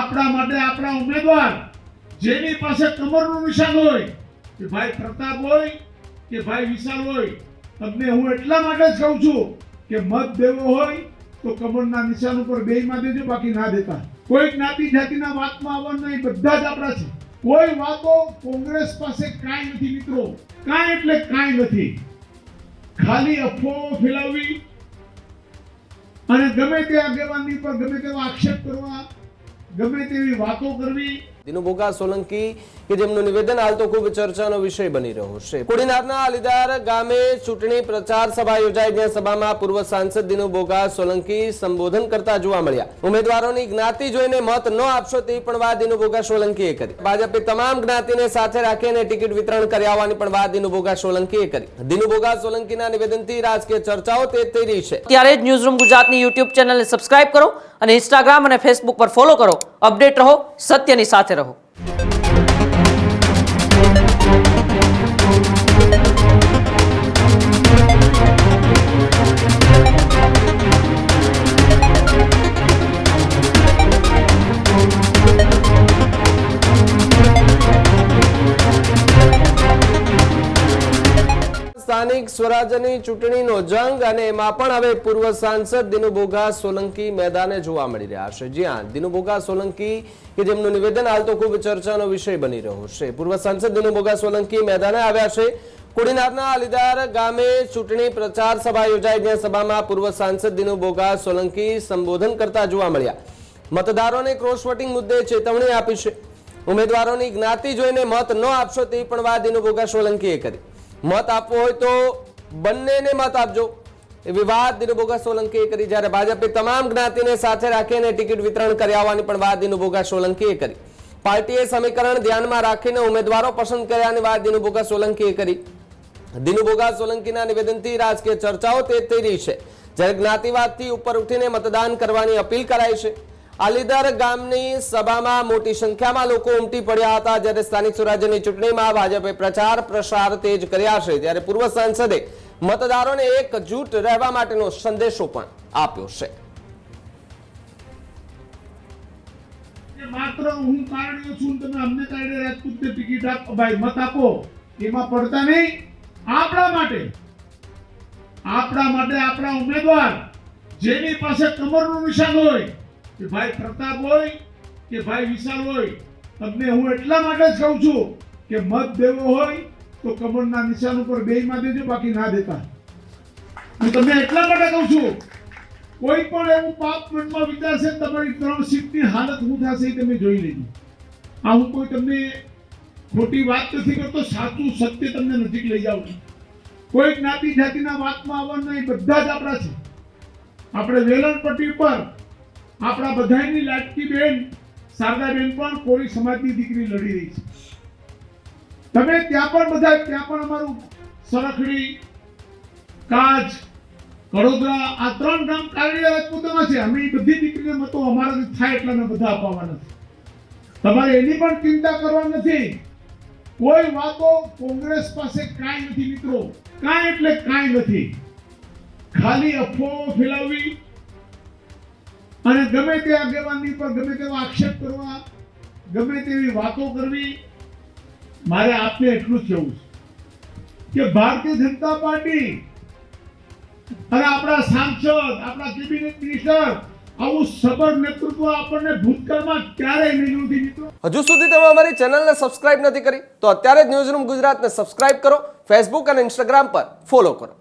આપણા માટે આપણા ઉમેદવાર જેની પાસે કમરનું નિશાન હોય કે ભાઈ પ્રતાપ હોય કે ભાઈ વિશાલ હોય, તમને હું એટલા માટે જ કહું છું કે મત દેવો હોય તો કમરના નિશાન ઉપર બેયમાં દેજો, બાકી ના દેતા. કોઈ જ્ઞાતિ જાતિના વાતમાં આવવાનું નહીં, બધા જ આપણા છે. કોઈ વાતો કોંગ્રેસ પાસે કાંઈ નથી મિત્રો, કાંઈ એટલે કાંઈ નથી. ખાલી અફવાઓ ફેલાવવી અને ગમે તે આગેવાનની પર ગમે તેવા આક્ષેપ કરવા, ગમે તેવી વાતો કરવી. દિનુ બોગા સોલંકી કે જેમનું નિવેદન હાલ તો ખૂબ ચર્ચાનો વિષય બની રહ્યો છે. કોડીનારના આલીદાર ગામે ચૂંટણી પ્રચાર સભા યોજાઈ, જ્યાં સભામાં પૂર્વ સાંસદ દિનુ બોગા સોલંકી સંબોધન કરતા જોવા મળ્યા. ઉમેદવારોની જ્ઞાતિ જોઈને મત ન આપશો તેવી પણ વાત દિનુ બોગા સોલંકીએ કરી. ભાજપે તમામ જ્ઞાતિને સાથે રાખીને ટિકિટ વિતરણ કર્યા હોવાની પણ વાત દિનુ બોગા સોલંકીએ કરી. દિનુ બોગા સોલંકીના નિવેદનથી રાજકીય ચર્ચાઓ તેજ થઈ રહી છે. ત્યારે જ ન્યૂઝરૂમ ગુજરાતની યુટ્યુબ ચેનલને સબસ્ક્રાઇબ કરો અને ઇન્સ્ટાગ્રામ અને ફેસબુક પર ફોલો કરો. અપડેટ રહો, સત્યની સાથે રહો. સ્થાનિક સ્વરાજ્યની ચૂંટણીનો જંગ અને એમાં પણ હવે પૂર્વ સાંસદ દિનુ બોગા સોલંકી મેદાને જોવા મળી રહ્યા છે. જ્યાં દિનુ બોગા સોલંકી કે જેમનું નિવેદન હાલ તો ખૂબ ચર્ચાનો વિષય બની રહ્યો છે. પૂર્વ સાંસદ દિનુ બોગા સોલંકી મેદાને આવ્યા છે. કોડીનારના આલીદાર ગામે ચૂંટણી પ્રચાર સભા યોજાઈ, જ્યાં સભામાં પૂર્વ સાંસદ દિનુ બોગા સોલંકી સંબોધન કરતા જોવા મળ્યા. મતદારોને ક્રોસ વોટિંગ મુદ્દે ચેતવણી આપી છે. ઉમેદવારોની જ્ઞાતિ જોઈને મત ન આપશો તેવી પણ વાત દિનુ બોગા સોલંકીએ કરી. મત આપવો હોય તો બંનેને મત આપજો એવી વાત દિનુ બોગા સોલંકીએ કરી. જ્યારે ભાજપે તમામ જ્ઞાતિને સાથે રાખીને ટિકિટ વિતરણ કર્યા હોવાની પણ વાત દિનુ બોગા સોલંકીએ કરી. પાર્ટીએ સમીકરણ ધ્યાનમાં રાખીને ઉમેદવારો પસંદ કર્યાની વાત દિનુ બોગા સોલંકીએ કરી. દિનુ બોગા સોલંકીના નિવેદનથી રાજકીય ચર્ચાઓ તેજ થઈ રહી છે. જ્યારે જ્ઞાતિવાદથી ઉપર ઉઠીને મતદાન કરવાની અપીલ કરાઈ છે. આલીદાર ગામની સભામાં મોટી સંખ્યામાં લોકો ઉમટી પડ્યા હતા. જ્યારે સ્થાનિક સ્વરાજ્યની ચૂંટણીમાં ભાજપે પ્રચાર પ્રસાર તેજ કર્યા છે, ત્યારે પૂર્વ સાંસદે મતદારોને એકજૂટ રહેવા માટેનો સંદેશો પણ આપ્યો છે. માત્ર હું કારણીઓ છું, તમે અમને કારણે રાજપૂતને ટિકિટ આપો, ભાઈ મત આપો, એમાં પડતા નહીં. આપણા માટે આપણા ઉમેદવાર જેની પાસે કમરનું નિશાન હોય કે ભાઈ પ્રતાપ હોય કે ભાઈ વિશાલ હોય, તમને હું એટલા માટે જ કહું છું કે મત દેવો હોય તો કમરના નિશાન ઉપર બેયમાં દેજો, બાકી ના દેતા. હું તમને એટલા માટે કહું છું, કોઈ પણ એવું પાપ મનમાં વિચારશે તમારી 3 સીટની હાલત શું થશે એ તમે જોઈ લેજો. આ હું કોઈ તમને ખોટી વાત નથી કરતો, સાચું સત્ય તમને નજીક લઈ જાઉં છું. કોઈ જ્ઞાતિ જાતિના વાતમાં આવવાનું નહીં, બધા જ આપણા છે. આપણે વેલણપટ્ટી પર આપણા બધાની લાડકી બેન શારદાબેન પણ કોળી સમાજની દીકરી લડી રહી છે. તમે ત્યાં પણ અમારું સરખડી, કાજ, કડોદરા, આ 3 ગામ કાળીયા રાજપૂતોમાં છે. અમે બધી દીકરીને મતો અમારાથી થાય એટલા અમે બધા અપાવવાના છે. તમારે એની પણ ચિંતા કરવા નથી. કોઈ વાતો કોંગ્રેસ પાસે કાંઈ નથી મિત્રો, કાંઈ એટલે કાંઈ નથી. ખાલી અફવાઓ ફેલાવવી અને ગમે તે આગેવાનની પર ગમે તેવા આક્ષેપ કરવા, ગમે તેવી વાતો કરવી. મારે આપને એટલું જ કહેવું છે કે ભારતીય જનતા પાર્ટી અને આપણા સાંસદ, આપણા કેબિનેટ મિનિસ્ટર આવું સબર નેતૃત્વ આપણને ભૂતકાળમાં ક્યારેય નહીં નથી મિત્રો. હજુ સુધી તમે અમારી ચેનલને સબસ્ક્રાઇબ નથી કરી તો અત્યારે જ ન્યૂઝરૂમ ગુજરાતને સબસ્ક્રાઇબ કરો. ફેસબુક અને ઇન્સ્ટાગ્રામ પર ફોલો કરો.